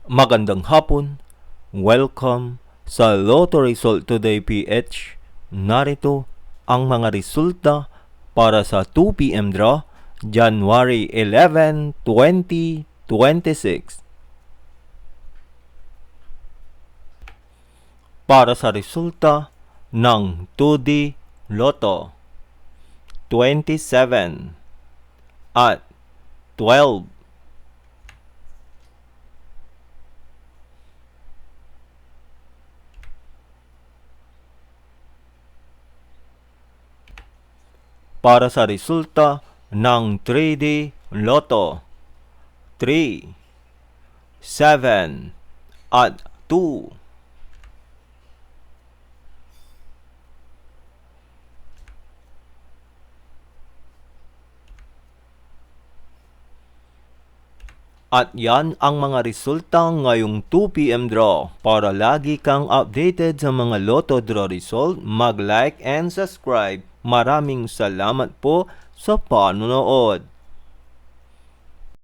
Magandang hapon. Welcome sa Lotto Result Today PH. Narito ang mga resulta para sa 2 p.m. draw, January 11, 2026. Para sa resulta ng 2D Lotto, 27 at 12. Para sa resulta ng 3D Lotto, 3, 7 at 2. At yan ang mga resulta ngayong 2 p.m. draw. Para lagi kang updated sa mga Lotto draw result, mag-like and subscribe. Maraming salamat po sa panonood.